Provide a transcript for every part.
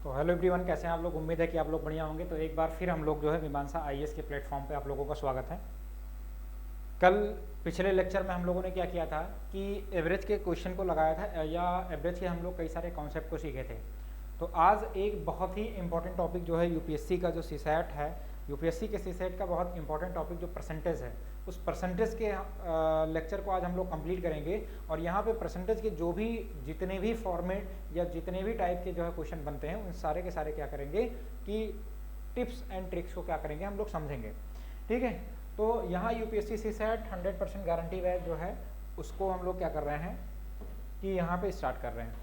तो hello everyone, कैसे हैं आप लोग। उम्मीद है कि आप लोग बढ़िया होंगे। तो एक बार फिर हम लोग जो है मीमांसा आईएएस के प्लेटफॉर्म पे आप लोगों का स्वागत है। कल पिछले लेक्चर में हम लोगों ने क्या किया था कि एवरेज के क्वेश्चन को लगाया था या एवरेज के हम लोग कई सारे कॉन्सेप्ट को सीखे थे। तो आज एक बहुत ही इंपॉर्टेंट टॉपिक जो है यूपीएससी का जो सीसैट है, यूपीएससी के सीसैट का बहुत इंपॉर्टेंट टॉपिक जो परसेंटेज है, उस परसेंटेज के लेक्चर को आज हम लोग कंप्लीट करेंगे। और यहाँ पे परसेंटेज के जो भी जितने भी फॉर्मेट या जितने भी टाइप के जो है क्वेश्चन बनते हैं, उन सारे के सारे क्या करेंगे कि टिप्स एंड ट्रिक्स को क्या करेंगे हम लोग समझेंगे। ठीक है, तो यहाँ यूपीएससी सीसैट 100% गारंटी वैज जो है उसको हम लोग क्या कर रहे हैं कि यहाँ पे स्टार्ट कर रहे हैं।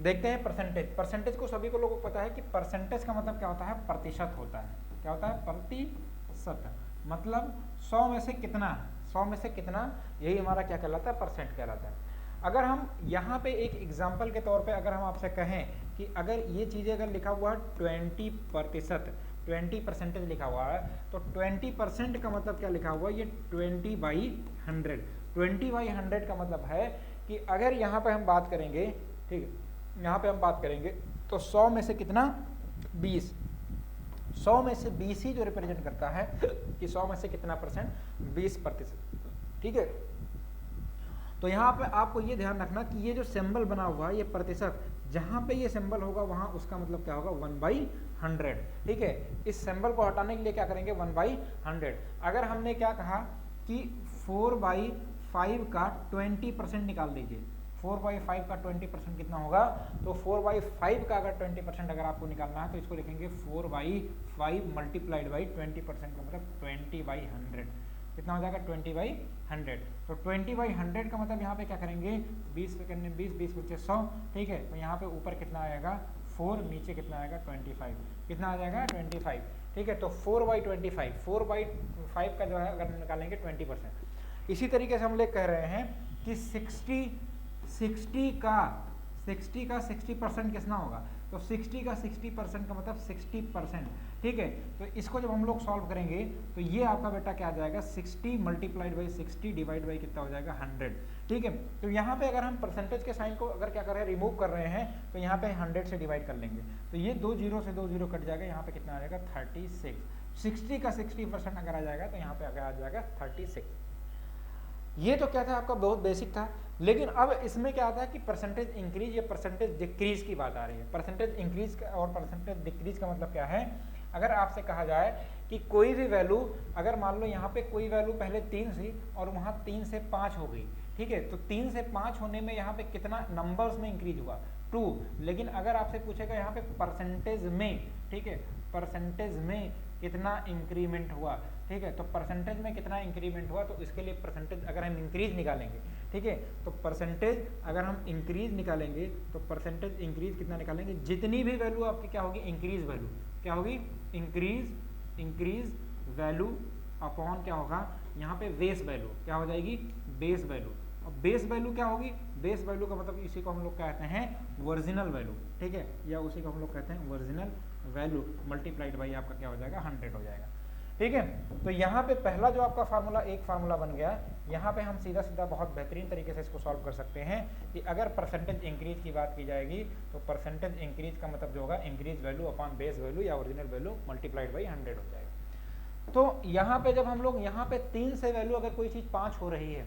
देखते हैं परसेंटेज। परसेंटेज को सभी को लोगों को पता है कि परसेंटेज का मतलब क्या होता है, प्रतिशत होता है। क्या होता है, प्रतिशत। मतलब 100 में से कितना, 100 में से कितना, यही हमारा क्या कहलाता है, परसेंट कहलाता है। अगर हम यहाँ पे एक एग्जाम्पल के तौर पे अगर हम आपसे कहें कि अगर ये चीज़ें अगर लिखा हुआ है 20% लिखा हुआ है, तो 20% का मतलब क्या लिखा हुआ है, ये 20/100। 20/100 का मतलब है कि अगर यहाँ पे हम बात करेंगे, ठीक है, यहाँ पे हम बात करेंगे तो 100 में से कितना, 20। 100 में से 20 ही जो रिप्रेजेंट करता है कि 100 में से कितना परसेंट, 20%। ठीक है, तो यहाँ पे आपको ये ध्यान रखना कि ये जो सिंबल बना हुआ है ये प्रतिशत, जहाँ पे ये सिंबल होगा वहाँ उसका मतलब क्या होगा, 1/100। ठीक है, इस सिंबल को हटाने के लिए क्या करेंगे, 1/100। अगर हमने क्या कहा कि 4/5 का 20% निकाल दीजिए, 4/5 का 20% कितना होगा, तो 4/5 का अगर 20% अगर आपको निकालना है तो इसको लिखेंगे 4/5 मल्टीप्लाइड बाई 20% का मतलब 20/100। कितना हो जाएगा, 20/100। तो 20/100 का मतलब यहाँ पे क्या करेंगे, 20 पे करने 20, 20 बचे 100। ठीक है, तो यहाँ पे ऊपर कितना आएगा 4, नीचे कितना आएगा 25। कितना आ जाएगा 25। ठीक है, तो 4/25, 4/5 का जो है अगर निकालेंगे 20%। इसी तरीके से हम लोग कह रहे हैं कि 60 का 60% कितना होगा, तो 60 का 60% का मतलब 60%। ठीक है, तो इसको जब हम लोग सॉल्व करेंगे तो ये आपका बेटा क्या आ जाएगा, 60 मल्टीप्लाइड बाई 60 डिवाइड बाई कितना हो जाएगा, 100। ठीक है, तो यहाँ पे अगर हम परसेंटेज के साइन को अगर क्या कर रहे हैं, रिमूव कर रहे हैं, तो यहाँ पे 100 से डिवाइड कर लेंगे, तो ये 2 जीरो से 2 जीरो कट जाएगा, यहाँ पे कितना आ जाएगा 36। 60 का 60% अगर आ जाएगा तो यहाँ पे अगर आ जाएगा 36। ये तो क्या था, आपका बहुत बेसिक था। लेकिन अब इसमें क्या आता है कि परसेंटेज इंक्रीज या परसेंटेज डिक्रीज की बात आ रही है। परसेंटेज इंक्रीज और परसेंटेज डिक्रीज का मतलब क्या है, अगर आपसे कहा जाए कि कोई भी वैल्यू, अगर मान लो यहाँ पे कोई वैल्यू पहले 3 थी और वहाँ 3 से 5 हो गई, ठीक है, तो 3 से 5 होने में यहाँ पे कितना नंबर्स में इंक्रीज हुआ, 2। लेकिन अगर आपसे पूछेगा यहाँ पे परसेंटेज में, ठीक है, परसेंटेज में कितना इंक्रीमेंट हुआ, ठीक है, तो परसेंटेज में कितना इंक्रीमेंट हुआ, तो इसके लिए परसेंटेज अगर हम इंक्रीज निकालेंगे, ठीक है, तो परसेंटेज अगर हम इंक्रीज निकालेंगे तो परसेंटेज इंक्रीज कितना निकालेंगे, जितनी भी वैल्यू आपकी क्या होगी, इंक्रीज वैल्यू क्या होगी, इंक्रीज वैल्यू अपॉन क्या होगा, यहाँ पे बेस वैल्यू क्या हो जाएगी, बेस वैल्यू। और बेस वैल्यू क्या होगी, बेस वैल्यू का मतलब इसी को हम लोग कहते हैं ओरिजिनल वैल्यू। ठीक है, या उसी को हम लोग कहते हैं ओरिजिनल वैल्यू मल्टीप्लाइड बाई आपका क्या हो जाएगा, 100 हो जाएगा। ठीक है, तो यहाँ पे पहला जो आपका फार्मूला, एक फार्मूला बन गया। यहाँ पे हम सीधा सीधा बहुत बेहतरीन तरीके से इसको सॉल्व कर सकते हैं कि अगर परसेंटेज इंक्रीज की बात की जाएगी तो परसेंटेज इंक्रीज का मतलब जो होगा, increase value upon base value या ओरिजिनल वैल्यू मल्टीप्लाइड बाई 100 हो जाएगा। तो यहाँ पे जब हम लोग यहाँ पे 3 से वैल्यू अगर कोई चीज़ 5 हो रही है,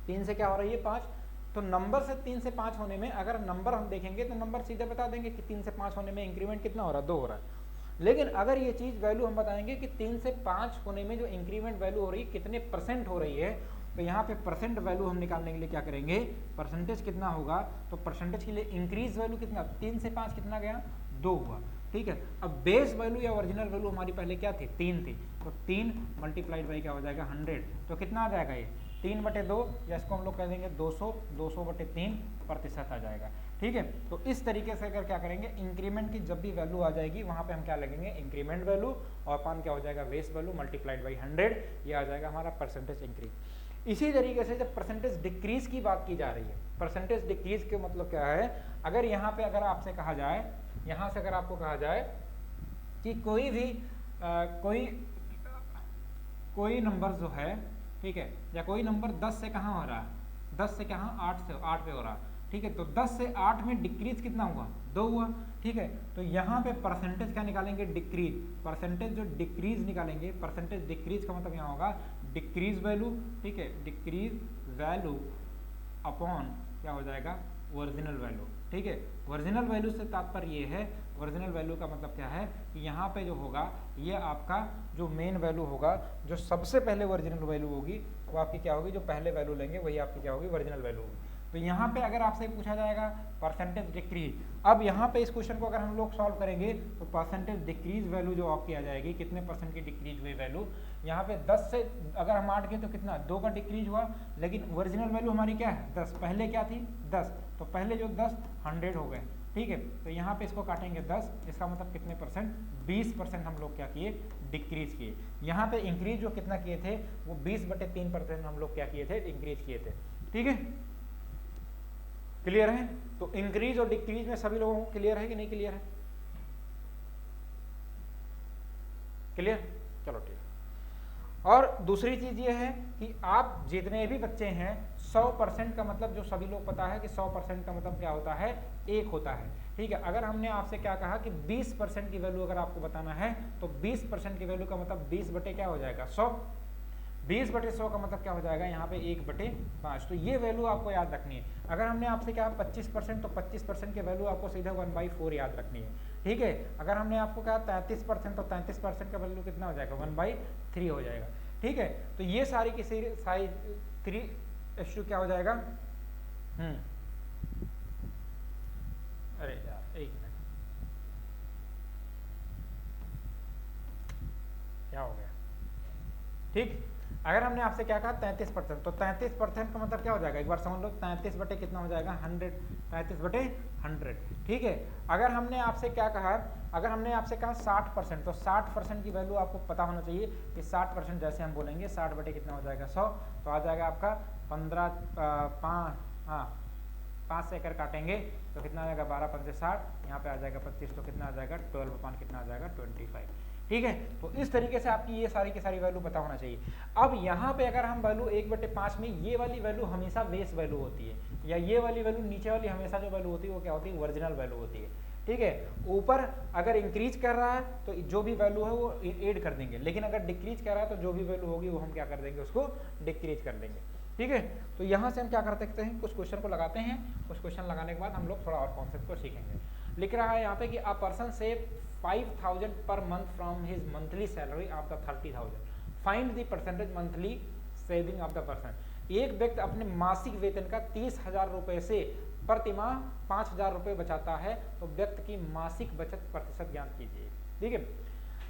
3 से क्या हो रही है, 5, तो नंबर से 3 से 5 होने में अगर नंबर हम देखेंगे तो नंबर सीधे बता देंगे कि 3 से 5 होने में इंक्रीमेंट कितना हो रहा है, 2 हो रहा है। लेकिन अगर ये चीज़ वैल्यू हम बताएंगे कि 3 से 5 होने में जो इंक्रीमेंट वैल्यू हो रही है कितने परसेंट हो रही है, तो यहाँ पे परसेंट वैल्यू हम निकालने के लिए क्या करेंगे, परसेंटेज कितना होगा, तो परसेंटेज के लिए इंक्रीज वैल्यू कितना, 3 से 5 कितना गया, 2 हुआ। ठीक है, अब बेस वैल्यू या ओरिजिनल वैल्यू हमारी पहले क्या थी, 3 थी, तो 3 मल्टीप्लाइड बाई क्या हो जाएगा, 100। तो कितना आ जाएगा, ये 3/2 या इसको हम लोग कह देंगे 200/3% आ जाएगा। ठीक है, तो इस तरीके से अगर क्या करेंगे, इंक्रीमेंट की जब भी वैल्यू आ जाएगी वहाँ पे हम क्या लगेंगे, इंक्रीमेंट वैल्यू और पान क्या हो जाएगा, बेस वैल्यू मल्टीप्लाइड बाई 100, ये आ जाएगा हमारा परसेंटेज इंक्रीज। इसी तरीके से जब परसेंटेज डिक्रीज की बात की जा रही है, परसेंटेज डिक्रीज के मतलब क्या है, अगर यहाँ पे अगर आपसे कहा जाए, यहाँ से अगर आपको कहा जाए कि कोई भी कोई नंबर जो है, ठीक है, या कोई नंबर 10 से कहाँ हो रहा है, 10 से कहाँ, 8 पे हो रहा है। ठीक है, तो 10 से 8 में डिक्रीज कितना हुआ, 2 हुआ, ठीक है। तो यहाँ पे परसेंटेज क्या निकालेंगे, डिक्रीज, परसेंटेज जो डिक्रीज निकालेंगे, परसेंटेज डिक्रीज का मतलब यहाँ होगा डिक्रीज वैल्यू, ठीक है, डिक्रीज वैल्यू अपॉन क्या हो जाएगा, ओरिजिनल वैल्यू, ठीक है। ओरिजिनल वैल्यू से तात्पर्य ये है, ओरिजिनल वैल्यू का मतलब क्या है कि यहाँ पे जो होगा ये आपका जो मेन वैल्यू होगा, जो सबसे पहले ओरिजिनल वैल्यू होगी वो आपकी क्या होगी, जो पहले वैल्यू लेंगे वही आपकी क्या होगी, ओरिजिनल वैल्यू होगी। तो यहाँ पे अगर आपसे पूछा जाएगा परसेंटेज डिक्रीज, अब यहाँ पे इस क्वेश्चन को अगर हम लोग सॉल्व करेंगे तो परसेंटेज डिक्रीज वैल्यू जो आपकी आ जाएगी, कितने परसेंट की डिक्रीज हुई वैल्यू, यहाँ पे 10 से अगर हम 8 गए तो कितना 2 का डिक्रीज हुआ, लेकिन ओरिजिनल वैल्यू हमारी क्या है 10, पहले क्या थी 10, तो पहले जो 10 100 हो गए, ठीक है। तो यहाँ पे इसको काटेंगे 10, इसका मतलब कितने परसेंट, 20% हम लोग क्या किए, डिक्रीज किए। यहाँ पे इंक्रीज जो कितना किए थे वो 20/3% हम लोग क्या किए थे, इंक्रीज किए थे, ठीक है। क्लियर है? तो इंक्रीज और डिक्रीज में सभी लोगों को क्लियर है कि नहीं क्लियर है? क्लियर, चलो ठीक। और दूसरी चीज ये है कि आप जितने भी बच्चे हैं 100% का मतलब जो सभी लोग पता है कि 100% का मतलब क्या होता है, 1 होता है, ठीक है। अगर हमने आपसे क्या कहा कि 20% की वैल्यू अगर आपको बताना है तो 20% की वैल्यू का मतलब 20 बटे क्या हो जाएगा 100, 20/100 का मतलब क्या हो जाएगा यहाँ पे 1/5। तो ये वैल्यू आपको याद रखनी है। अगर हमने आपसे कहा 25% तो 25% की वैल्यू आपको सीधे 1/4 याद रखनी है, ठीक है। अगर हमने आपको कहा 33% तो 33% का वैल्यू कितना हो जाएगा 1/3 हो जाएगा, ठीक है। तो ये सारी की सारी 3:2 क्या हो जाएगा, अरे यार एक मिनट, क्या हो गया, ठीक। अगर हमने आपसे क्या कहा 33%, तो 33% का मतलब क्या हो जाएगा, एक बार समझ लो, 33 बटे कितना हो जाएगा 100, 33/100, ठीक है। अगर हमने आपसे क्या कहा, अगर हमने आपसे कहा 60%, तो 60% की वैल्यू आपको पता होना चाहिए कि 60% जैसे हम बोलेंगे 60 बटे कितना हो जाएगा 100, तो आ जाएगा आपका 5 से कर काटेंगे तो कितना आ जाएगा 12 5 60, यहाँ पे आ जाएगा 25, तो कितना आ जाएगा 12 कितना आ जाएगा 25, ठीक है। तो इस तरीके से आपकी ये सारी की सारी वैल्यू पता होना चाहिए। अब यहाँ पे अगर हम वैल्यू 1/5 में, ये वाली वैल्यू हमेशा बेस वैल्यू होती है, या ये वाली वैल्यू नीचे वाली हमेशा जो वैल्यू होती है वो क्या होती है, ओरिजिनल वैल्यू होती है, ठीक है। ऊपर अगर इंक्रीज कर रहा है तो जो भी वैल्यू है वो ऐड कर देंगे, लेकिन अगर डिक्रीज कर रहा है तो जो भी वैल्यू होगी वो हम क्या कर देंगे, उसको डिक्रीज कर देंगे, ठीक है। तो यहाँ से हम क्या कर सकते हैं, कुछ क्वेश्चन को लगाते हैं, कुछ क्वेश्चन लगाने के बाद हम लोग थोड़ा और कॉन्सेप्ट को सीखेंगे। लिख रहा है यहाँ पे कि a person save 5,000 per month from his monthly salary of the 30,000, find the percentage monthly saving of the person. एक व्यक्ति अपने मासिक वेतन का 30,000 रुपए से प्रति माह 5,000 रुपए बचाता है, तो व्यक्ति की मासिक बचत प्रतिशत ज्ञात कीजिए, ठीक है।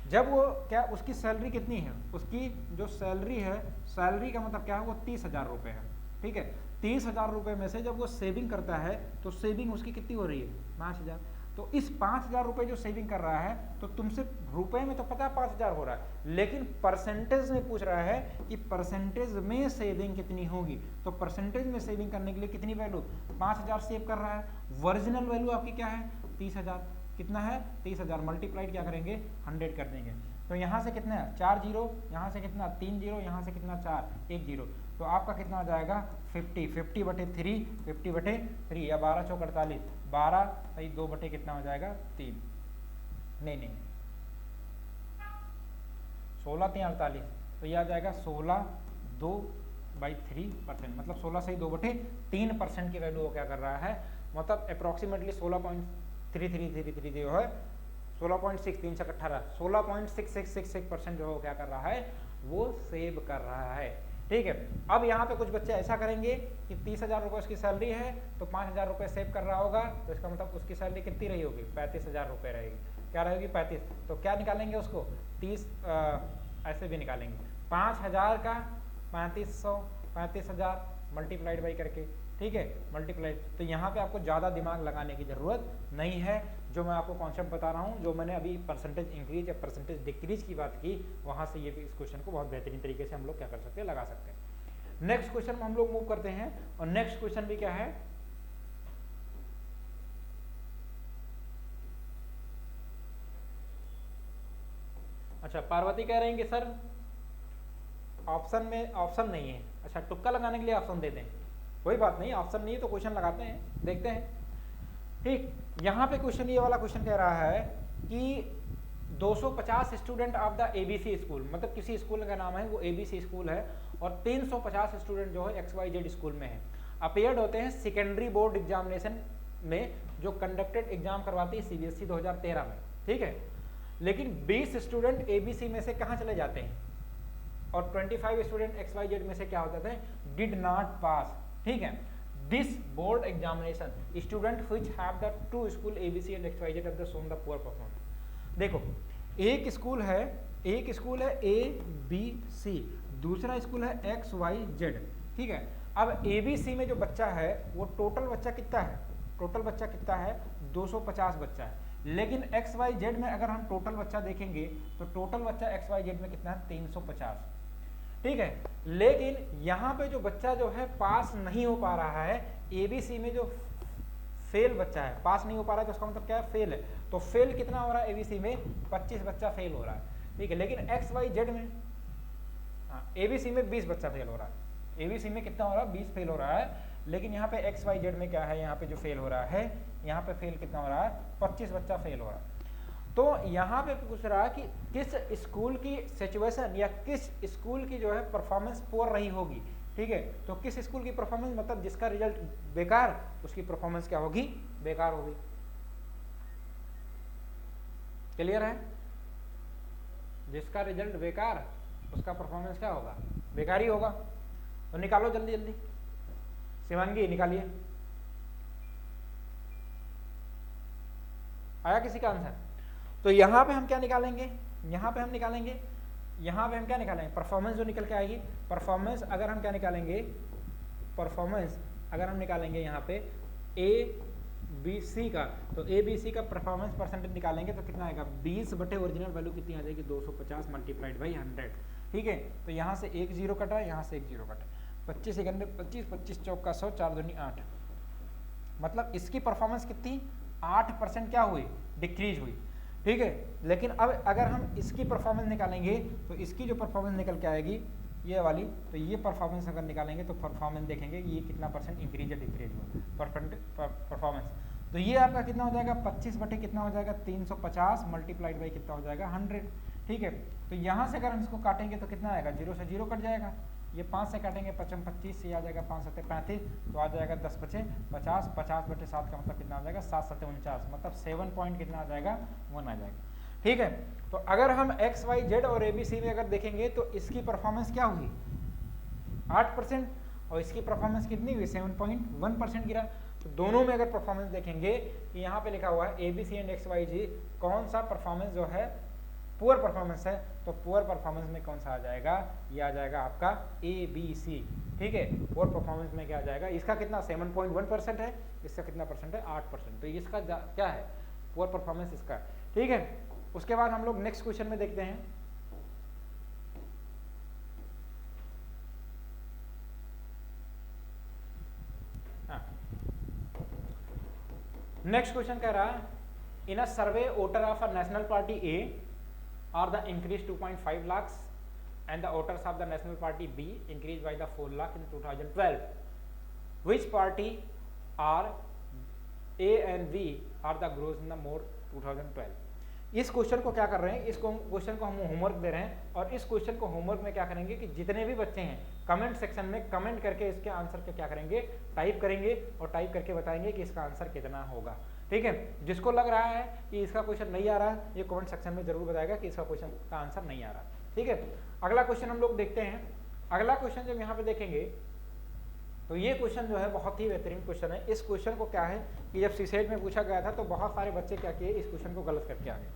जब वो क्या, उसकी सैलरी कितनी है, उसकी जो सैलरी है, सैलरी का मतलब क्या है, वो 30,000 रुपये है, ठीक है। 30,000 रुपये में से जब वो सेविंग करता है तो सेविंग उसकी कितनी हो रही है 5,000, तो इस 5,000 रुपये जो सेविंग कर रहा है, तो तुमसे रुपए में तो पता है 5,000 हो रहा है, लेकिन परसेंटेज में पूछ रहा है कि परसेंटेज में सेविंग कितनी होगी। तो परसेंटेज में सेविंग करने के लिए कितनी वैल्यू, 5,000 सेव कर रहा है, ओरिजिनल वैल्यू आपकी क्या है 30,000, कितना है 30,000 मल्टीप्लाइड क्या करेंगे 100 कर देंगे, तो यहाँ से कितना है 4 जीरो, यहाँ से कितना 3 जीरो, यहाँ से कितना 4 1 जीरो, तो आपका कितना आ जाएगा 50, 50/3, 50/3 या 12 चौक 48, 12 सही 2 बटे कितना हो जाएगा 3, नहीं 16 3 48, तो यह आ जाएगा 16 2/3%, मतलब 16 सही 2/3% की वैल्यू वो क्या कर रहा है, मतलब अप्रोक्सीमेटली 16.3333 जो है 16.6 3 से 18 16.6666% जो क्या कर रहा है वो सेव कर रहा है, ठीक है। अब यहाँ पे कुछ बच्चे ऐसा करेंगे कि 30,000 रुपये उसकी सैलरी है तो 5,000 रुपये सेव कर रहा होगा, तो इसका मतलब उसकी सैलरी कितनी रही होगी 35,000 रुपये रहेगी, क्या रहेगी 35, तो क्या निकालेंगे उसको 30 ऐसे भी निकालेंगे, 5,000 का 35,000 मल्टीप्लाइड बाई करके, ठीक है, मल्टीप्लाइड। तो यहाँ पे आपको ज़्यादा दिमाग लगाने की ज़रूरत नहीं है, जो मैं आपको कॉन्सेप्ट बता रहा हूँ, जो मैंने अभी परसेंटेज इंक्रीज या परसेंटेज डिक्रीज की बात की, वहाँ से ये भी इस क्वेश्चन को बहुत बेहतरीन तरीके से हम लोग क्या कर सकते हैं, लगा सकते हैं। नेक्स्ट क्वेश्चन में हम लोग मूव करते हैं, और नेक्स्ट क्वेश्चन भी क्या है, अच्छा पार्वती कह रहे हैं कि सर ऑप्शन में ऑप्शन नहीं है, अच्छा तुक्का लगाने के लिए ऑप्शन देते हैं, कोई बात नहीं, ऑप्शन नहीं है तो क्वेश्चन लगाते हैं, देखते हैं, ठीक, यहाँ पे क्वेश्चन, ये वाला क्वेश्चन कह रहा है कि 250 student of the ABC school, मतलब किसी स्कूल का नाम है वो एबीसी स्कूल है, और 350 स्टूडेंट जो है XYZ स्कूल में है, अपेयर्ड होते हैं सेकेंडरी बोर्ड एग्जामिनेशन में, जो कंडक्टेड एग्जाम करवाती है CBSE 2013 में, ठीक है। लेकिन 20 स्टूडेंट एबीसी में से कहाँ चले जाते हैं, और 25 स्टूडेंट XYZ में से क्या हो जाते हैं, डिड नॉट पास, ठीक है। This board examination student which have the two school ABC and XYZ of the shown the poor performance. देखो, एक स्कूल है ABC, दूसरा स्कूल है XYZ, ठीक है। अब ABC में जो बच्चा है वो टोटल बच्चा कितना है, टोटल बच्चा कितना है, 250 बच्चा है। लेकिन XYZ में अगर हम टोटल बच्चा देखेंगे तो टोटल बच्चा XYZ में कितना है, 350, ठीक है। लेकिन यहाँ पे जो बच्चा जो है पास नहीं हो पा रहा है, ABC में जो फेल बच्चा है, पास नहीं हो पा रहा है, तो उसका मतलब क्या है, फेल है। तो फेल कितना हो रहा है, ABC में 25 बच्चा फेल हो रहा है, ठीक है। लेकिन XYZ में, हाँ, ABC में 20 बच्चा फेल हो रहा है, ABC में कितना हो रहा है, 20 फेल हो रहा है। लेकिन यहाँ पे XYZ में क्या है, यहाँ पे जो फेल हो रहा है, यहाँ पे फेल कितना हो रहा है, 25 बच्चा फेल हो रहा है। तो यहाँ पे पूछ रहा है कि किस स्कूल की सिचुएशन या किस स्कूल की जो है परफॉर्मेंस पुअर रही होगी, ठीक है। तो किस स्कूल की परफॉर्मेंस, मतलब जिसका रिजल्ट बेकार, उसकी परफॉर्मेंस क्या होगी, बेकार होगी। क्लियर है, जिसका रिजल्ट बेकार उसका परफॉर्मेंस क्या होगा, बेकार ही होगा। तो निकालो जल्दी जल्दी, शिवांगी निकालिए, आया किसी का आंसर। तो यहाँ पे हम क्या निकालेंगे, यहाँ पे हम निकालेंगे, यहाँ पे हम क्या निकालेंगे, परफॉर्मेंस जो निकल के आएगी, परफॉर्मेंस अगर हम क्या निकालेंगे, परफॉर्मेंस अगर हम निकालेंगे यहाँ पे ABC का, तो ABC का परफॉर्मेंस परसेंटेज निकालेंगे तो कितना आएगा, 20 बटे ओरिजिनल वैल्यू कितनी आ जाएगी, 250 मल्टीप्लाइड बाई 100, ठीक है। तो यहाँ से एक जीरो कटा, यहाँ से एक जीरो कटा, 25 1 25, 25 चौक का 100, 4 दूनी 8, मतलब इसकी परफॉर्मेंस कितनी, 8% क्या हुई, डिक्रीज हुई, ठीक है। लेकिन अब अगर हम इसकी परफॉर्मेंस निकालेंगे तो इसकी जो परफॉर्मेंस निकल के आएगी ये वाली, तो ये परफॉर्मेंस अगर निकालेंगे तो परफॉर्मेंस देखेंगे ये कितना परसेंट इंक्रीज या डिक्रीज हुआ परफॉर्मेंस। तो ये आपका कितना हो जाएगा, 25 बटे कितना हो जाएगा, 350 मल्टीप्लाइड बाई कितना हो जाएगा, 100, ठीक है। तो यहाँ से अगर हम इसको काटेंगे तो कितना आएगा, 0 से 0 कट जाएगा, ये 5 से काटेंगे, 55 25 से आ जाएगा, 5 7 35, तो आ जाएगा 10 बचे 50, 50 बटे 7 का मतलब कितना आ जाएगा, 7 7 49, मतलब 7 पॉइंट कितना आ जाएगा, 1 आ जाएगा, ठीक है। तो अगर हम XYZ और ABC में अगर देखेंगे तो इसकी परफॉर्मेंस क्या हुई, 8%, और इसकी परफॉर्मेंस कितनी हुई, 7.1% गिरा। तो दोनों में अगर परफॉर्मेंस देखेंगे कि यहाँ पे लिखा हुआ है ABC एंड XYZ, कौन सा परफॉर्मेंस जो है पुअर परफॉर्मेंस है, तो पुअर परफॉर्मेंस में कौन सा आ जाएगा, ये आ जाएगा आपका ABC, ठीक है। पुअर परफॉर्मेंस में क्या आ जाएगा, इसका कितना 7.1% है, इसका कितना परसेंट है, 8%, तो इसका क्या है, पुअर परफॉर्मेंस इसका, ठीक है। उसके बाद हम लोग नेक्स्ट क्वेश्चन में देखते हैं। नेक्स्ट क्वेश्चन कह रहा है, in a survey voter of a national party A are the increased 2.5 lakhs and the voters of the national party B increased by the 4 lakh in 2012. Which party are A and B are the grows in the more 2012? इस question को क्या कर रहे हैं, इस question को हम homework दे रहे हैं, और इस क्वेश्चन को होमवर्क में क्या करेंगे कि जितने भी बच्चे हैं कमेंट सेक्शन में कमेंट करके इसके आंसर के क्या करेंगे, टाइप करेंगे, और टाइप करके बताएंगे कि इसका आंसर कितना होगा, ठीक है। जिसको लग रहा है कि इसका क्वेश्चन नहीं आ रहा है, ये कमेंट सेक्शन में जरूर बताएगा कि इसका क्वेश्चन का आंसर नहीं आ रहा, ठीक है। अगला क्वेश्चन हम लोग देखते हैं। अगला क्वेश्चन जब यहाँ पे देखेंगे तो ये क्वेश्चन जो है बहुत ही बेहतरीन क्वेश्चन है। इस क्वेश्चन को क्या है कि जब सीसेट में पूछा गया था तो बहुत सारे बच्चे क्या किए, इस क्वेश्चन को गलत करके आ गए,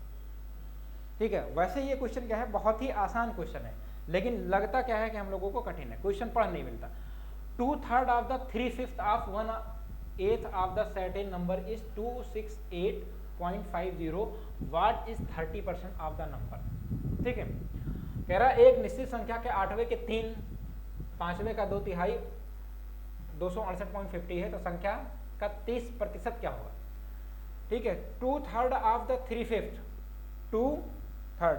ठीक है। वैसे ये क्वेश्चन क्या है, बहुत ही आसान क्वेश्चन है, लेकिन लगता क्या है कि हम लोगों को कठिन है, क्वेश्चन पढ़ नहीं मिलता। 2/3 of the 3/5 of 1/8 of the certain number is 268.50, what is 30% of the number, ठीक है। कह रहा है एक निश्चित संख्या के 8वें के 3, 5वें का 2/3 268.50 है, तो संख्या का 30% क्या होगा, ठीक है। 2/3 ऑफ द 3/5, 2/3,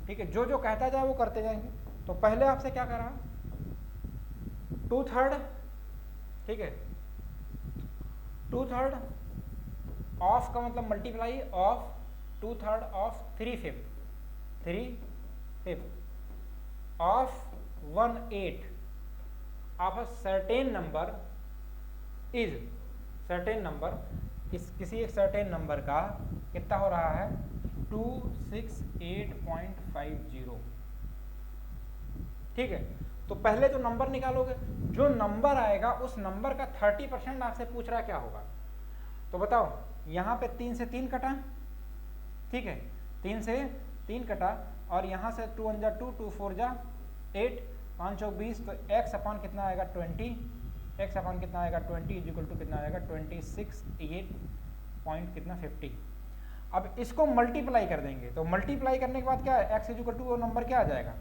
ठीक है। जो जो कहता जाए वो करते जाएंगे। तो पहले आपसे क्या कर रहा, 2/3, ठीक है, 2/3 ऑफ का मतलब multiply of 2/3 of 3/5 of 1/8 of a certain number is certain number, इस किसी एक सर्टेन नंबर का कितना हो रहा है 268.50। ठीक है, तो पहले तो नंबर निकालोगे, जो नंबर आएगा उस नंबर का 30% आपसे पूछ रहा है क्या होगा। तो बताओ, यहाँ पे 3 से 3 कटा, ठीक है, 3 से 3 कटा, और यहाँ से 2 1 जा 2, 2 4 जा 8, 5 चौक 20, तो x अपॉन कितना आएगा 20, x अपॉन कितना आएगा 20 इज इक्वल टू कितना आएगा 268 पॉइंट कितना 50। अब इसको मल्टीप्लाई कर देंगे, तो मल्टीप्लाई करने के बाद क्या है, x इज इक्वल टू वो नंबर क्या आ जाएगा,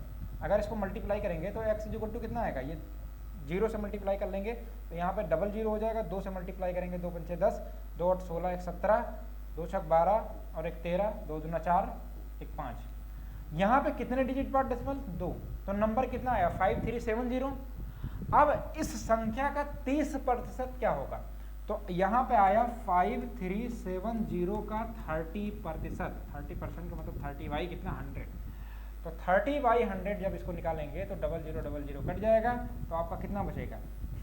अगर इसको मल्टीप्लाई करेंगे तो x इज इक्वल टू कितना आएगा, ये 0 से मल्टीप्लाई कर लेंगे तो यहाँ पे डबल 0 हो जाएगा, 2 से मल्टीप्लाई करेंगे 2 पंचे 10, 2 8 16, 1 17, 2 छक 12 और 1 13, 2 दूना 4, 1 5। यहाँ पे कितने डिजिट बाद डेसिमल 2, तो नंबर कितना आया 5370। अब इस संख्या का 30% क्या होगा, तो यहाँ पे आया 5370 का 30%, 30% का मतलब 30 बाई कितना 100, तो 30 बाई 100 जब इसको निकालेंगे तो 0000 कट जाएगा, तो आपका कितना बचेगा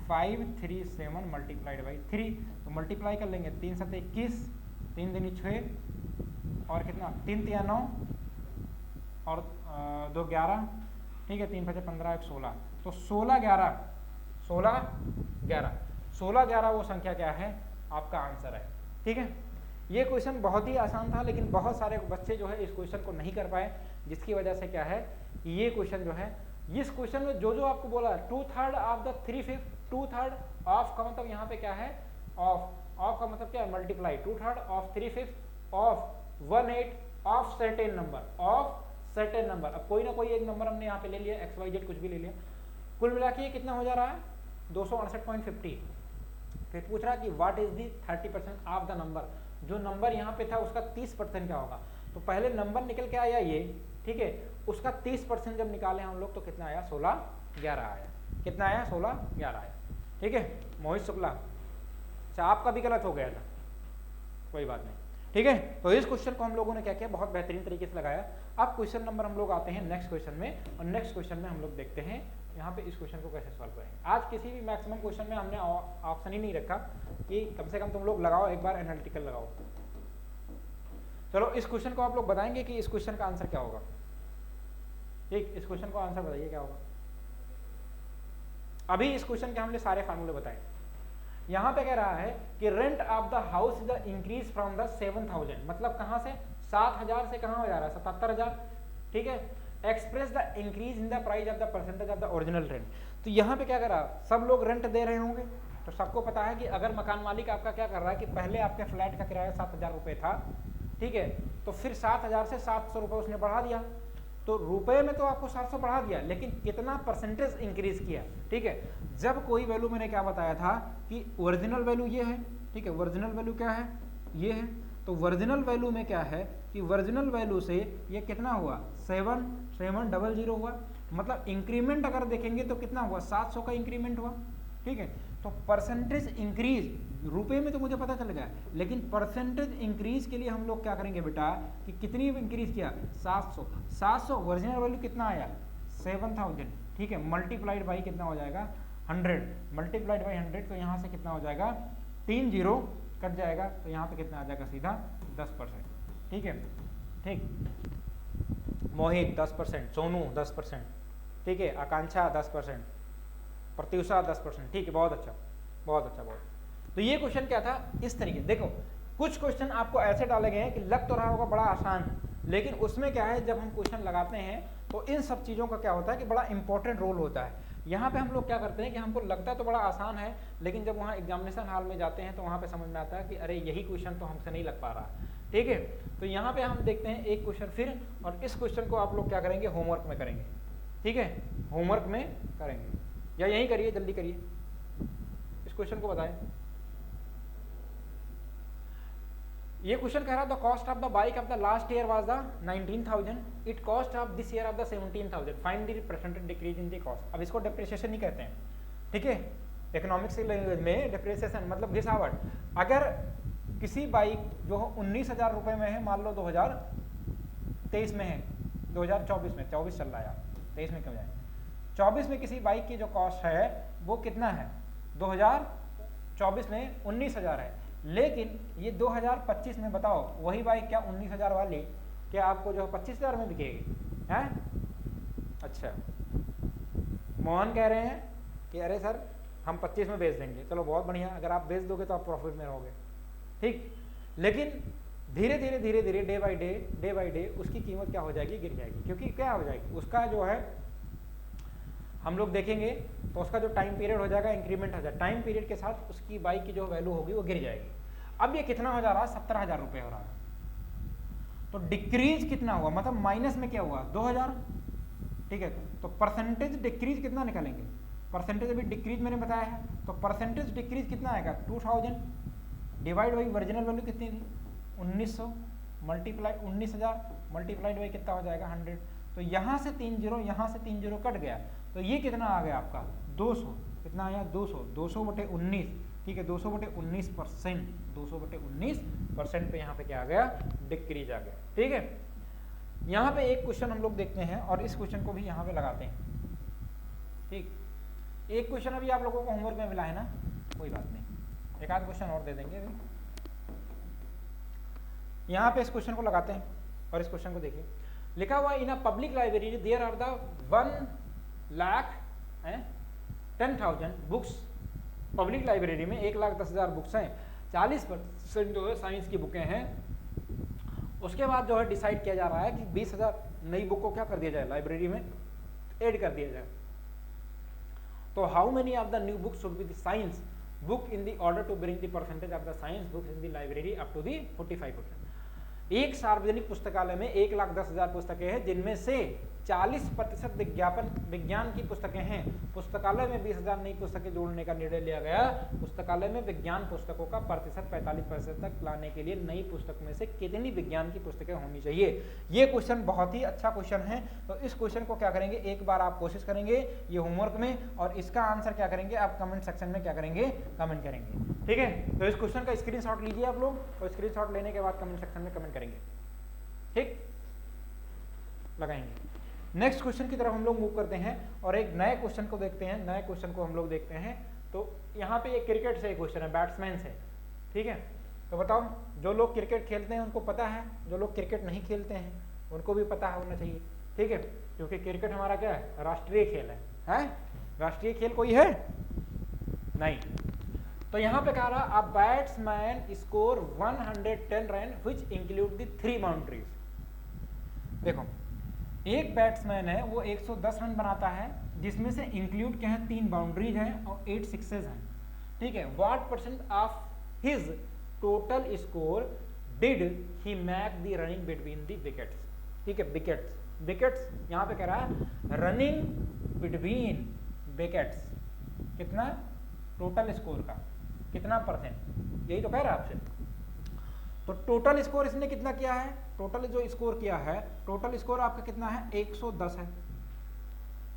537 मल्टीप्लाइड बाई 3, तो मल्टीप्लाई कर लेंगे 3 7 21, 3 दूनी 6 और कितना 3 3 9 और 2 11, ठीक है, 3 5 15 1 16, तो 16 11 वो संख्या क्या है, आपका आंसर है। ठीक है, ये क्वेश्चन बहुत ही आसान था, लेकिन बहुत सारे बच्चे जो है इस क्वेश्चन को नहीं कर पाए, जिसकी वजह से क्या है, ये क्वेश्चन जो है, इस क्वेश्चन में जो आपको बोला 2/3 ऑफ द 3/5, 2/3 ऑफ का मतलब यहाँ पे क्या है, ऑफ का मतलब क्या है, multiply 2/3 of 3/5 of 1/8 of certain number, of certain number. अब कोई ना कोई एक नंबर हमने यहाँ पे ले लिया, XYZ कुछ भी ले लिया, कुल मिला के कितना हो जा रहा है 268.50। फिर पूछ रहा है कि what is the 30% of the number, जो नंबर यहाँ पे था उसका 30% क्या होगा, तो पहले नंबर निकल के आया ये, ठीक है, उसका 30% जब निकाले हम लोग तो कितना आया 1611 आया, कितना आया 1611 आया। ठीक है, मोहित शुक्ला, अच्छा आपका भी गलत हो गया था, कोई बात नहीं। ठीक है, तो इस क्वेश्चन को हम लोगों ने क्या किया, बहुत बेहतरीन तरीके से लगाया। अब क्वेश्चन नंबर हम लोग आते हैं नेक्स्ट क्वेश्चन में, और नेक्स्ट क्वेश्चन में हम लोग देखते हैं यहाँ पे इस क्वेश्चन को कैसे सॉल्व करेंगे। आज किसी भी मैक्सिमम क्वेश्चन में हमने ऑप्शन ही नहीं रखा कि कम से कम तुम लोग लगाओ, एक बार एनालिटिकल लगाओ। चलो इस क्वेश्चन को आप लोग बताएंगे कि इस क्वेश्चन का आंसर क्या होगा। ठीक, इस क्वेश्चन को आंसर बताइए क्या होगा। अभी इस क्वेश्चन के हमने सारे फार्मूले बताए। यहाँ पे कह रहा है कि rent of the house is increase from the 7000, मतलब कहाँ से 7000 से कहाँ हो जा रहा है 77000। ठीक है, express the increase in the price of the percentage of the original rent. तो यहाँ पे क्या कर रहा है, सब लोग रेंट दे रहे होंगे, तो सबको पता है कि अगर मकान मालिक आपका क्या कर रहा है कि पहले आपके फ्लैट का किराया 7000 रुपये था, ठीक है, तो फिर 7000 से 700 रुपये उसने बढ़ा दिया, तो रुपए में तो आपको 700 बढ़ा दिया, लेकिन कितना परसेंटेज इंक्रीज किया। ठीक है, जब कोई वैल्यू मैंने क्या बताया था कि ओरिजिनल वैल्यू ये है, ठीक है, ओरिजिनल वैल्यू क्या है, ये है, तो ओरिजिनल वैल्यू में क्या है कि ओरिजिनल वैल्यू से ये कितना हुआ 7700 हुआ, मतलब इंक्रीमेंट अगर देखेंगे तो कितना हुआ 700 का इंक्रीमेंट हुआ। ठीक है, तो परसेंटेज इंक्रीज रुपए में तो मुझे पता चल गया, लेकिन परसेंटेज इंक्रीज के लिए हम लोग क्या करेंगे बेटा कि कितनी इंक्रीज किया 700 ओरिजिनल वैल्यू कितना आया 7000। ठीक है, मल्टीप्लाइड बाई कितना हो जाएगा 100, मल्टीप्लाइड बाई 100, तो यहाँ से कितना हो जाएगा 3 0 कट जाएगा, तो यहाँ पे कितना आ जाएगा सीधा 10%। ठीक है, ठीक, मोहित 10%, सोनू 10%, ठीक है, आकांक्षा 10%, प्रत्युषा 10%। ठीक है, बहुत अच्छा बहुत अच्छा बहुत। तो ये क्वेश्चन क्या था, इस तरीके देखो, कुछ क्वेश्चन आपको ऐसे डाले गए हैं कि लग तो रहा होगा बड़ा आसान, लेकिन उसमें क्या है जब हम क्वेश्चन लगाते हैं तो इन सब चीज़ों का क्या होता है कि बड़ा इंपॉर्टेंट रोल होता है। यहाँ पे हम लोग क्या करते हैं कि हमको लगता तो बड़ा आसान है, लेकिन जब वहाँ एग्जामिनेशन हॉल में जाते हैं तो वहाँ पे समझ में आता है कि अरे यही क्वेश्चन तो हमसे नहीं लग पा रहा। ठीक है, तो यहाँ पे हम देखते हैं एक क्वेश्चन फिर, और इस क्वेश्चन को आप लोग क्या करेंगे होमवर्क में करेंगे। ठीक है, होमवर्क में करेंगे, या यहीं करिए, जल्दी करिए, इस क्वेश्चन को बताएं। ये क्वेश्चन कह रहा the cost of the bike of the last year was the 19000, it cost of this year of the 17000, find the percentage decrease in the cost. अब इसको डेप्रिसिएशन नहीं कहते हैं, ठीक है, इकोनॉमिक्स की लैंग्वेज में डेप्रिसिएशन मतलब घिसावट। अगर किसी बाइक जो 19,000 रुपये में है, मान लो 2023 में है, 2024 में, 24 चल रहा है यार, 23 में क्यों जाए, 24 में किसी बाइक की जो कॉस्ट है वो कितना है, 2024 में 19,000 है, लेकिन ये 2025 में बताओ वही बाइक क्या 19,000 वाली क्या आपको जो 25,000 में बिकेगी है? अच्छा, मोहन कह रहे हैं कि अरे सर हम 25 में बेच देंगे, चलो बहुत बढ़िया, अगर आप बेच दोगे तो आप प्रॉफिट में रहोगे, ठीक, लेकिन धीरे धीरे धीरे धीरे डे बाय डे उसकी कीमत क्या हो जाएगी, गिर जाएगी, क्योंकि क्या हो जाएगी उसका जो है हम लोग देखेंगे तो उसका जो टाइम पीरियड हो जाएगा इंक्रीमेंट हो जाएगा, टाइम पीरियड के साथ उसकी बाइक की जो वैल्यू होगी वो गिर जाएगी। अब ये कितना हो जा रहा है, 17,000 रुपये हो रहा है, तो डिक्रीज कितना हुआ, मतलब माइनस में क्या हुआ 2,000, ठीक है, तो परसेंटेज डिक्रीज कितना निकालेंगे, परसेंटेज अभी डिक्रीज मैंने बताया है, तो परसेंटेज डिक्रीज कितना आएगा 2,000 डिवाइड बाई ओरिजिनल वैल्यू कितनी थी 1900 मल्टीप्लाई 19,000 मल्टीप्लाइड बाई कितना हो जाएगा 100, तो यहाँ से 3 जीरो यहाँ से 3 जीरो कट गया, तो ये कितना आ गया आपका 200, कितना आया 200 बटे 19, ठीक है, 200 बटे 19%, 200 बटे 19% पे यहाँ पे क्या आ गया, डिक्रीज आ गया, ठीक है। यहाँ पे एक क्वेश्चन हम लोग देखते हैं और इस क्वेश्चन को भी यहाँ पे लगाते हैं, ठीक, एक क्वेश्चन अभी आप लोगों को होमवर्क में मिला है ना, कोई बात नहीं, एक आध क्वेश्चन और दे देंगे अभी। यहाँ पे इस क्वेश्चन को लगाते हैं और इस क्वेश्चन को देखिए, लिखा हुआ in a public library there are the 1,10,000 books, public library में 1,10,000 बुक्स हैं, 40% जो है साइंस की बुकें हैं, उसके बाद जो है डिसाइड किया जा रहा है कि 20,000 नई बुक को क्या कर दिया जाए, लाइब्रेरी में ऐड कर दिया जाए, तो how many of the new books should be the science book in the order to bring the percentage of the science books in the library up to the 45%। एक सार्वजनिक पुस्तकालय में 1,10,000 पुस्तकें हैं, जिनमें से 40% विज्ञान की पुस्तकें हैं, पुस्तकालय में 20,000 नई पुस्तकें जोड़ने का निर्णय लिया गया, पुस्तकालय में विज्ञान पुस्तकों का प्रतिशत 45% तक लाने के लिए नई पुस्तक में से कितनी विज्ञान की पुस्तकें होनी चाहिए। ये क्वेश्चन बहुत ही अच्छा क्वेश्चन है, तो इस क्वेश्चन को क्या करेंगे, एक बार आप कोशिश करेंगे ये होमवर्क में, और इसका आंसर क्या करेंगे आप कमेंट सेक्शन में क्या करेंगे, कमेंट करेंगे, ठीक है। तो इस क्वेश्चन का स्क्रीनशॉट लीजिए आप लोग, और स्क्रीनशॉट लेने के बाद कमेंट सेक्शन में कमेंट करेंगे, ठीक, लगाएंगे। नेक्स्ट क्वेश्चन की तरफ हम लोग मूव करते हैं और एक नए क्वेश्चन को देखते हैं, नए क्वेश्चन को हम लोग देखते हैं। तो यहाँ पे एक क्रिकेट से क्वेश्चन है, बैट्समैन से, ठीक है। तो बताओ, जो लोग क्रिकेट खेलते हैं उनको पता है, जो लोग क्रिकेट नहीं खेलते हैं उनको भी पता होना चाहिए, ठीक है, क्योंकि क्रिकेट हमारा क्या है, राष्ट्रीय खेल है? राष्ट्रीय खेल कोई है नहीं। तो यहाँ पे कह रहा a batsman score 110 run which include the 3 boundaries. देखो, एक बैट्समैन है वो 110 रन बनाता है, जिसमें से इंक्लूड क्या है, 3 बाउंड्रीज हैं और 8 सिक्सेस हैं, ठीक है। What percent of his total score did he make the running between the wickets, ठीक है, विकेट्स यहाँ पे कह रहा है रनिंग बिटवीन विकेट्स, कितना टोटल स्कोर का कितना परसेंट, यही तो कह रहा है आपसे। तो टोटल स्कोर इसने कितना किया है, टोटल जो स्कोर किया है, टोटल स्कोर आपका कितना है 110 है,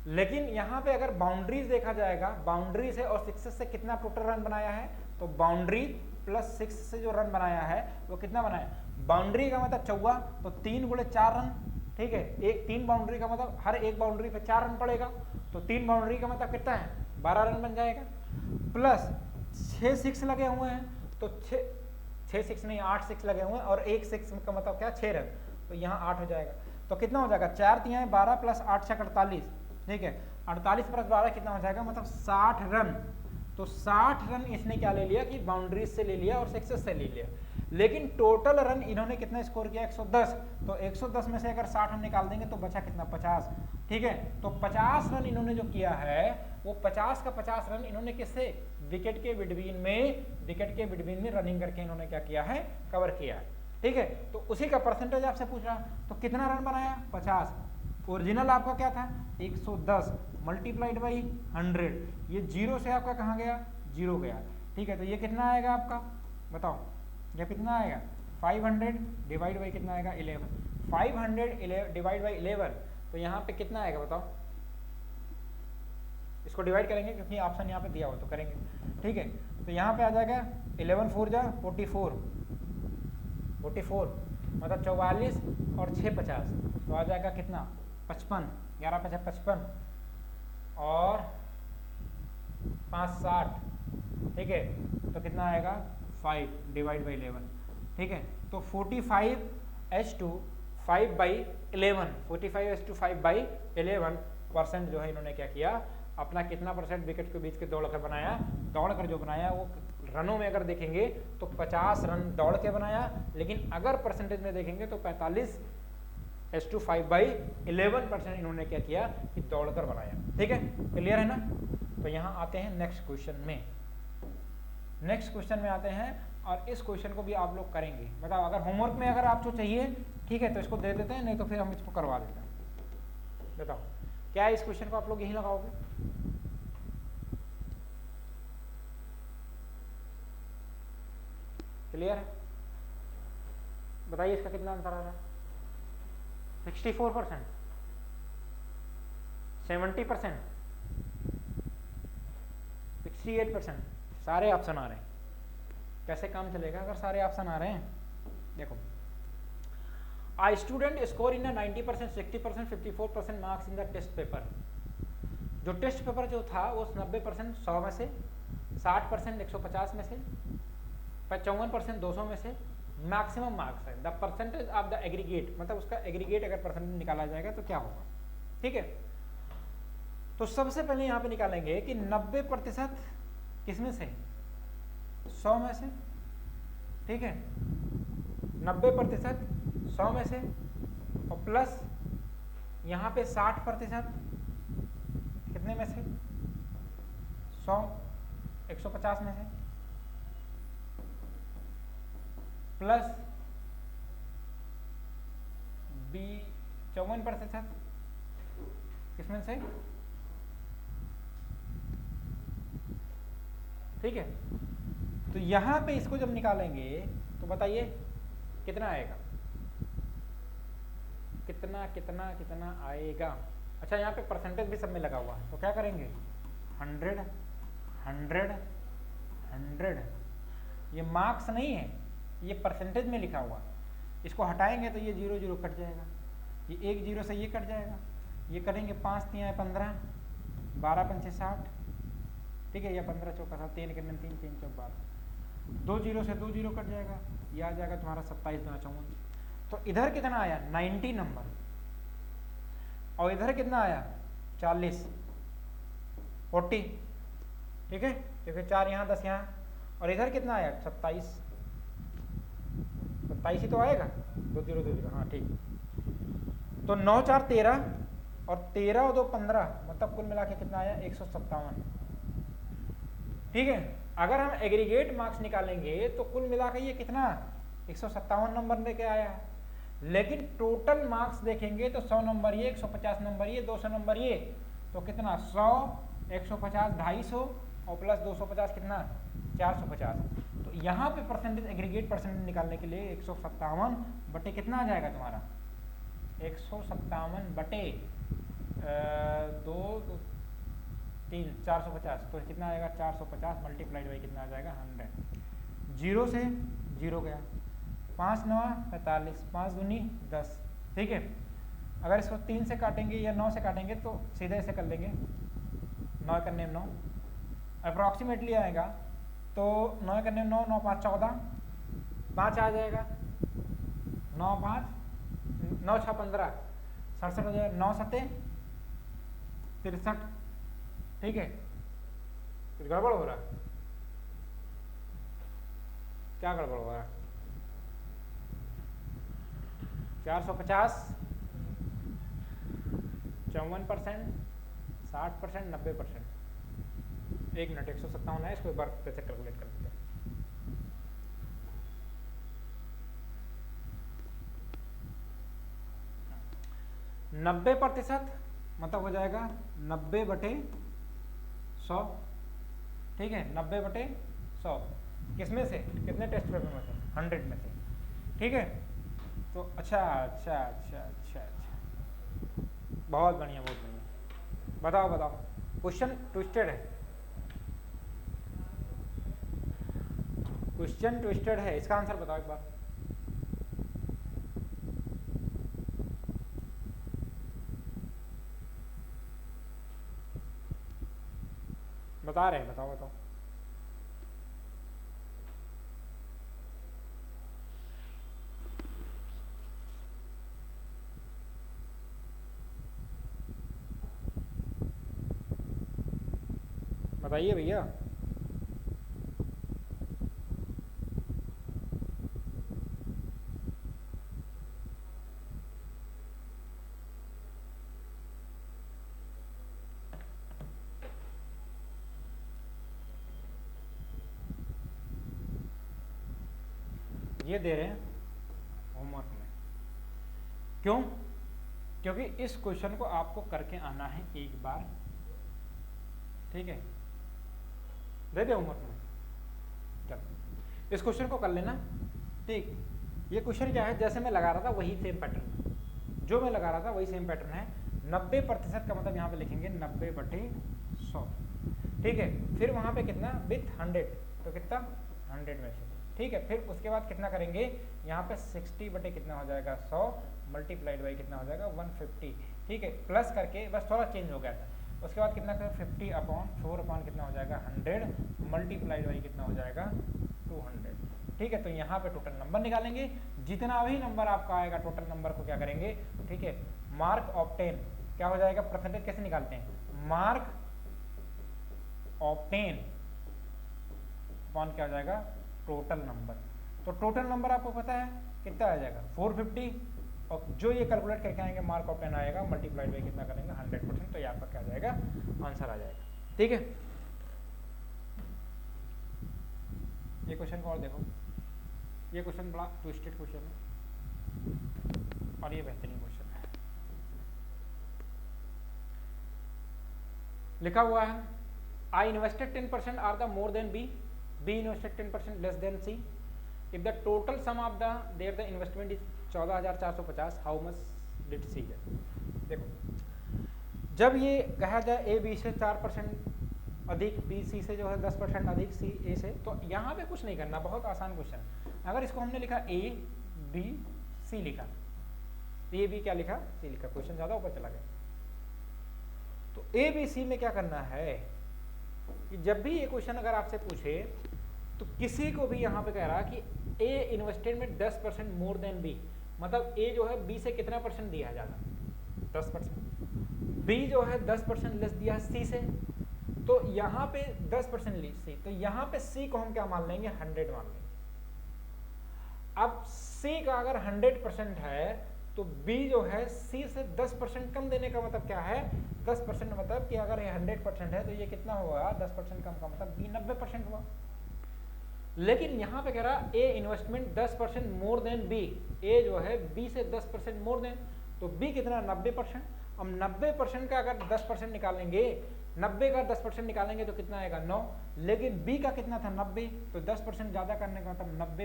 लेकिन यहाँ पे अगर बाउंड्रीज देखा जाएगा, बाउंड्री से और सिक्सेस से कितना टोटल रन बनाया है, तो बाउंड्री प्लस 6 से जो रन बनाया है वो कितना बनाया, बाउंड्री का मतलब 14, तो 3 गुणे 4 रन, ठीक है, एक 3 बाउंड्री का मतलब हर एक बाउंड्री पे 4 रन पड़ेगा, तो 3 बाउंड्री का मतलब कितना है 12 रन बन जाएगा, प्लस 6 6 लगे हुए हैं, तो 6 6 नहीं 8 6 लगे हुए हैं, और एक 6 का मतलब क्या 6 रन, तो यहाँ 8 हो जाएगा, तो कितना हो जाएगा 4 3 12 प्लस 8 6 48, ठीक है, 48 प्लस 12 कितना हो जाएगा, मतलब 60 रन। तो 60 रन इसने क्या ले लिया कि बाउंड्रीज से ले लिया और सिक्सेस से ले लिया, लेकिन टोटल रन इन्होंने कितना स्कोर किया 110, तो 110 में से अगर 60 हम निकाल देंगे तो बचा कितना 50, ठीक है। तो 50 रन इन्होंने जो किया है वो 50 का 50 रन इन्होंने किससे, विकेट के बिटवीन में रनिंग करके इन्होंने क्या किया है, कवर किया है, ठीक है। तो उसी का परसेंटेज आपसे पूछ रहा, तो कितना रन बनाया 50, ओरिजिनल आपका क्या था 110 मल्टीप्लाइड बाई 100, ये 0 से आपका कहाँ गया 0 गया, ठीक है। तो ये कितना आएगा आपका, बताओ ये कितना आएगा 500 डिवाइड बाई कितना आएगा 11, 500 डिवाइड बाई 11, तो यहाँ पे कितना आएगा बताओ, इसको डिवाइड करेंगे क्योंकि ऑप्शन यहाँ पे दिया हुआ तो करेंगे, ठीक है। तो यहाँ पे आ जाएगा 11 4 जा 44, 44 मतलब 44 और 6 50 तो आ जाएगा कितना 55, 11 5 55 और 5 60, ठीक है, तो कितना आएगा 5 डिवाइड बाई 11, ठीक है। तो 45:5 by 11, 45:5 by 11% जो है इन्होंने क्या किया, अपना कितना परसेंट विकेट के बीच के दौड़ कर बनाया, दौड़ कर जो बनाया वो रनों में अगर देखेंगे तो 50 रन दौड़ के बनाया, लेकिन अगर परसेंटेज में देखेंगे तो 45:5 by 11% इन्होंने क्या किया कि दौड़ कर बनाया, ठीक है, क्लियर है ना। तो यहाँ आते हैं नेक्स्ट क्वेश्चन में, नेक्स्ट क्वेश्चन में आते हैं और इस क्वेश्चन को भी आप लोग करेंगे। बताओ अगर होमवर्क में अगर आपको चाहिए ठीक है तो इसको दे देते हैं, नहीं तो फिर हम इसको करवा देते हैं। बताओ क्या इस क्वेश्चन को आप लोग यही लगाओगे? क्लियर है? बताइए इसका कितना आंसर आ रहा है? 64%, 70%, 68%, सारे ऑप्शन आ रहे हैं। कैसे काम चलेगा अगर सारे ऑप्शन आ रहे हैं? देखो, A student score in a 90%, 60%, 54% marks in the test paper. जो टेस्ट पेपर जो था वो 90% 100 में से, 60% 150 में से, 55% 200 में से मैक्सिमम मार्क्स है। The percentage of the aggregate, मतलब उसका एग्रीगेट अगर परसेंटेज निकाला जाएगा तो क्या होगा, ठीक है। तो सबसे पहले यहाँ पे निकालेंगे कि 90% किसमें से, 100 में से, ठीक है, 90% 100 में से और प्लस यहाँ पे 60% कितने में से, 100 150 में से, प्लस 54% किसमें से, ठीक है। तो यहाँ पे इसको जब निकालेंगे तो बताइए कितना आएगा, कितना कितना कितना आएगा। अच्छा यहाँ पे परसेंटेज भी सब में लगा हुआ है तो क्या करेंगे, 100 100 100, ये मार्क्स नहीं है, ये परसेंटेज में लिखा हुआ। इसको हटाएंगे तो ये 0 0 कट जाएगा, ये 1 0 से ये कट जाएगा, ये करेंगे 5 3 15, 12 5 60, ठीक है, या 15 चौका 7, 3 3 3 3 चौक 12, 2 0 से 2 0 कट जाएगा, ये आ जाएगा तुम्हारा 27 गुना 54। तो इधर कितना आया 90 नंबर और इधर कितना आया 40 40, ठीक है, क्योंकि 4 यहाँ 10 यहाँ, और इधर कितना आया 27 ही तो आएगा, 2 0 2 0, हाँ ठीक। तो 9 4 13 और 13 और 2 15, मतलब कुल मिला के कितना आया 157, ठीक है। अगर हम एग्रीगेट मार्क्स निकालेंगे तो कुल मिला के ये कितना 157 नंबर लेके आया, लेकिन टोटल मार्क्स देखेंगे तो 100 नंबर ये, 150 नंबर ये, 200 नंबर ये, तो कितना 100 150 250 और प्लस 250 कितना 450। तो यहाँ पे परसेंटेज एग्रीगेट परसेंटेज निकालने के लिए 157 बटे कितना आ जाएगा तुम्हारा, 157 बटे 2 3 450, तो कितना आएगा 450 मल्टीप्लाइड बाई कितना आ जाएगा 100। 0 से 0 गया, 5 9 45, 5 दूनी 10, ठीक है। अगर इसको 3 से काटेंगे या 9 से काटेंगे तो सीधे ऐसे कर लेंगे, 9 करने में 9 अप्रॉक्सीमेटली आएगा, तो 9 करने में 9, 9 5 14, 5 आ जाएगा, 9 5 9 6 15, 67 हो जाएगा, 9 7 63, ठीक है। कुछ गड़बड़ हो रहा है, क्या गड़बड़ हो रहा है, 450 54%, 60%, 90%, 1 मिनट 157 है, इसको एक बार कैसे कैलकुलेट कर लेते हैं। हाँ। 90% मतलब हो जाएगा 90 बटे 100, ठीक है, 90 बटे 100 किसमें से, कितने टेस्ट पेपर में से, 100 में से, ठीक है। तो अच्छा अच्छा अच्छा अच्छा अच्छा, बहुत बढ़िया बहुत बढ़िया। बताओ बताओ, क्वेश्चन ट्विस्टेड है, क्वेश्चन ट्विस्टेड है, इसका आंसर बताओ एक बार। बता रहे हैं, बताओ बताओ। बताइए भैया। ये दे रहे हैं होमवर्क में, क्यों? क्योंकि इस क्वेश्चन को आपको करके आना है एक बार, ठीक है? दे दे होमवर्क में, चलो इस क्वेश्चन को कर लेना, ठीक। ये क्वेश्चन क्या है, जैसे मैं लगा रहा था वही सेम पैटर्न, जो मैं लगा रहा था वही सेम पैटर्न है। 90% का मतलब यहाँ पे लिखेंगे 90/100, ठीक है। फिर वहाँ पे कितना विथ 100, तो कितना 100 में से, ठीक है। फिर उसके बाद कितना करेंगे, यहाँ पे 60 कितना हो जाएगा 100 मल्टीप्लाइड बाई कितना हो जाएगा 150, ठीक है। प्लस करके बस थोड़ा चेंज हो गया था। उसके बाद कितना करें 50/4 कितना हो जाएगा 100 मल्टीप्लाइड बाई कितना हो जाएगा 200, ठीक है। तो यहाँ पे टोटल नंबर निकालेंगे, जितना भी नंबर आपका आएगा टोटल नंबर को क्या करेंगे, ठीक है, मार्क ऑब्टेन क्या हो जाएगा, परसेंटेज कैसे निकालते हैं, मार्क ऑब्टेन अपॉन क्या हो जाएगा टोटल नंबर। तो टोटल नंबर आपको पता है कितना आ जाएगा 450, और जो ये कैलकुलेट करके आएंगे मार्क ऑब्टेन आएगा मल्टीप्लाइड बाई कितना करेंगे 100%, तो ये आपका क्या आ जाएगा आंसर आ जाएगा, ठीक है। ये क्वेश्चन को और देखो, ये क्वेश्चन बड़ा ट्विस्टेड क्वेश्चन है और ये बेहतरीन क्वेश्चन है। लिखा हुआ है I invested 10% are the more than B, B invested 10% less than C, if the total sum of the there the investment is 14,450, how much did C get. देखो जब ये कहा जाए ए बी से 4% अधिक, बी सी से जो है 10% अधिक, सी ए से, तो यहाँ पे कुछ नहीं करना, बहुत आसान क्वेश्चन। अगर इसको हमने लिखा ए बी सी लिखा, ए बी क्या लिखा सी लिखा, क्वेश्चन ज़्यादा ऊपर चला गया। तो ए बी सी में क्या करना है कि जब भी ये क्वेश्चन अगर आपसे पूछे तो किसी को भी यहाँ पे कह रहा कि ए इन्वेस्टेड में 10% मोर देन बी, मतलब ए जो है बी से कितना परसेंट दिया है ज़्यादा, 10%, बी जो है 10% लेस दिया है सी से, तो यहाँ पे 10% लेस सी, तो यहाँ पे सी को हम क्या मान लेंगे 100 मान लेंगे। अब सी का अगर 100% है तो बी जो है सी से 10% कम देने का मतलब क्या है, 10% मतलब कि अगर ये 100% है तो ये कितना हुआ 10% कम का मतलब बी 90% हुआ। लेकिन यहाँ पे कह रहा A investment 10% more than B, A जो है बी से 10% मोर देन, तो बी कितना 90%। अब 90% का अगर 10% निकालेंगे, 90 का 10% निकालेंगे तो कितना आएगा 9, लेकिन बी का कितना था 90, तो 10% ज़्यादा करने का मतलब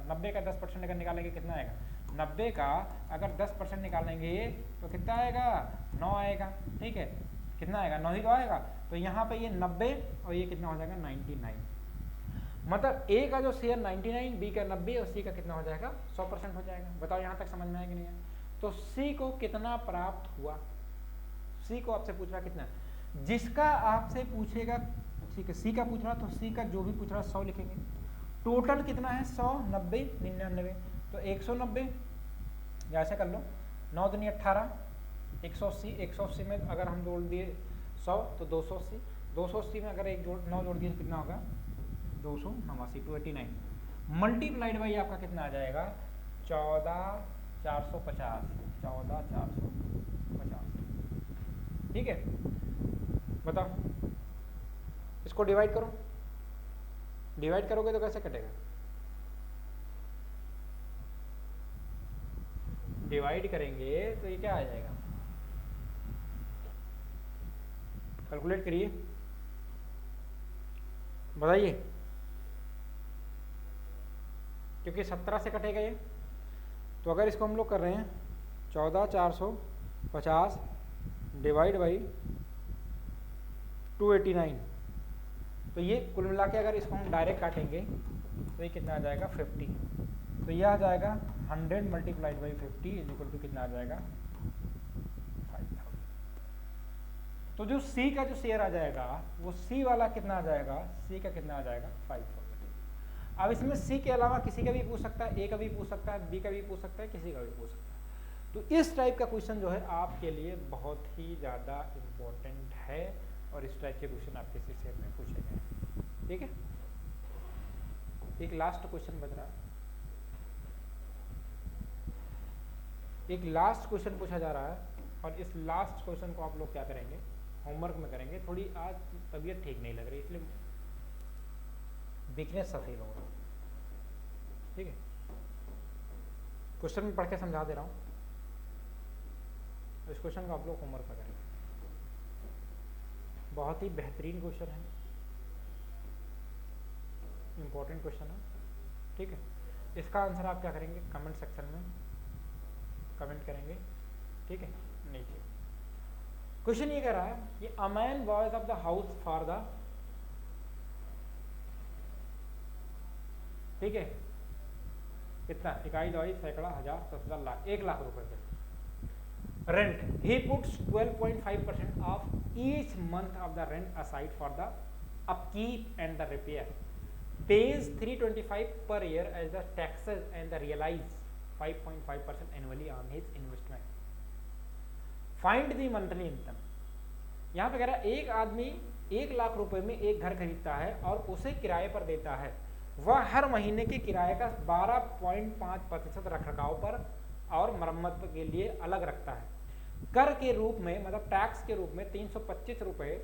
90 का 10% अगर निकालेंगे कितना आएगा, 90 का अगर 10% निकालेंगे तो कितना आएगा 9 आएगा, ठीक है, कितना आएगा 9 ही तो आएगा। तो यहाँ पे ये 90 और ये कितना हो जाएगा 99, मतलब ए का जो शेयर 99, बी का 90 और सी का कितना हो जाएगा 100% हो जाएगा। बताओ यहाँ तक समझ में आया कि नहीं है। तो सी को कितना प्राप्त हुआ, सी को आपसे पूछ रहा कितना, जिसका आपसे पूछेगा, ठीक है, सी का पूछ रहा तो सी का जो भी पूछ रहा 100 लिखेंगे, टोटल कितना है 100, 90, 99, तो 190, या ऐसे कर लो 9 दूनी 18, 180, 180 में अगर हम जोड़ दिए 100 तो 280, 280 में अगर एक जोड़ 9 जोड़ दिए तो कितना होगा 289, 289 मल्टीप्लाइड बाई आपका कितना आ जाएगा 14,450, 14,450, ठीक है। बताओ इसको डिवाइड करो, डिवाइड करोगे तो कैसे कटेगा, डिवाइड करेंगे तो ये क्या आ जाएगा, कैलकुलेट करिए, बताइए, क्योंकि 17 से कटेगा ये, तो अगर इसको हम लोग कर रहे हैं 14,450 डिवाइड बाई 289, तो ये कुल मिला के अगर इसको हम डायरेक्ट काटेंगे तो ये कितना आ जाएगा 50, तो ये आ जाएगा 100 multiplied by 50 is equal to कितना आ जाएगा 5000। तो जो सी का जो शेयर आ जाएगा वो सी वाला कितना आ जाएगा, सी का कितना आ जाएगा 5। अब इसमें सी के अलावा किसी का भी पूछ सकता है, ए का भी पूछ सकता है, बी का भी पूछ सकता है, किसी का भी पूछ सकता है। तो इस टाइप का क्वेश्चन जो है आपके लिए बहुत ही ज़्यादा इम्पोर्टेंट है और इस टाइप के क्वेश्चन आपके सेट में पूछे गए। ठीक है, एक लास्ट क्वेश्चन बच रहा है, एक लास्ट क्वेश्चन पूछा जा रहा है और इस लास्ट क्वेश्चन को आप लोग क्या करेंगे, होमवर्क में करेंगे। थोड़ी आज तबीयत ठीक नहीं लग रही इसलिए वीकनेस सा फील हो रहा है। ठीक है, क्वेश्चन में पढ़ के समझा दे रहा हूँ, इस क्वेश्चन को आप लोग होमवर्क में करेंगे। बहुत ही बेहतरीन क्वेश्चन है, इंपॉर्टेंट क्वेश्चन है। ठीक है, इसका आंसर आप क्या करेंगे, कमेंट सेक्शन में कमेंट करेंगे। ठीक है, नीचे क्वेश्चन ये कह रहा है कि a man was of the house for the, ठीक है, कितना, इकाई दवाई सैकड़ा हजार 10,000 लाख, 1 लाख रुपए पे rent. He puts 12.5% of each month of the rent aside for the upkeep and the repair, pays 325 per year as the taxes and the realize 5.5% annually on his investment. Find the monthly income. यहाँ पे कह रहा है एक आदमी 1 लाख रुपए में एक घर खरीदता है और उसे किराए पर देता है। वह हर महीने के किराए का 12.5% रखरखाव पर और मरम्मत के लिए अलग रखता है। कर के रूप में, मतलब टैक्स के रूप में 325 रुपये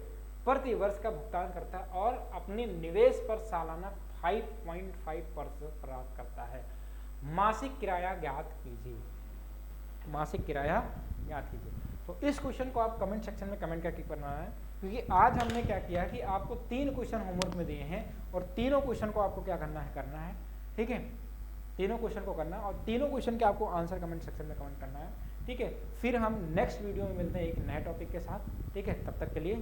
प्रति वर्ष का भुगतान करता है और अपने निवेश पर सालाना 5.5% प्राप्त करता है। मासिक किराया ज्ञात कीजिए, मासिक किराया ज्ञात कीजिए। तो इस क्वेश्चन को आप कमेंट सेक्शन में कमेंट करके बनाना है, क्योंकि आज हमने क्या किया कि आपको 3 क्वेश्चन होमवर्क में दिए हैं और तीनों क्वेश्चन को आपको क्या करना है। ठीक है, तीनों क्वेश्चन को करना है और तीनों क्वेश्चन के आपको आंसर कमेंट सेक्शन में कमेंट करना है। ठीक है, फिर हम नेक्स्ट वीडियो में मिलते हैं एक नए टॉपिक के साथ। ठीक है, तब तक के लिए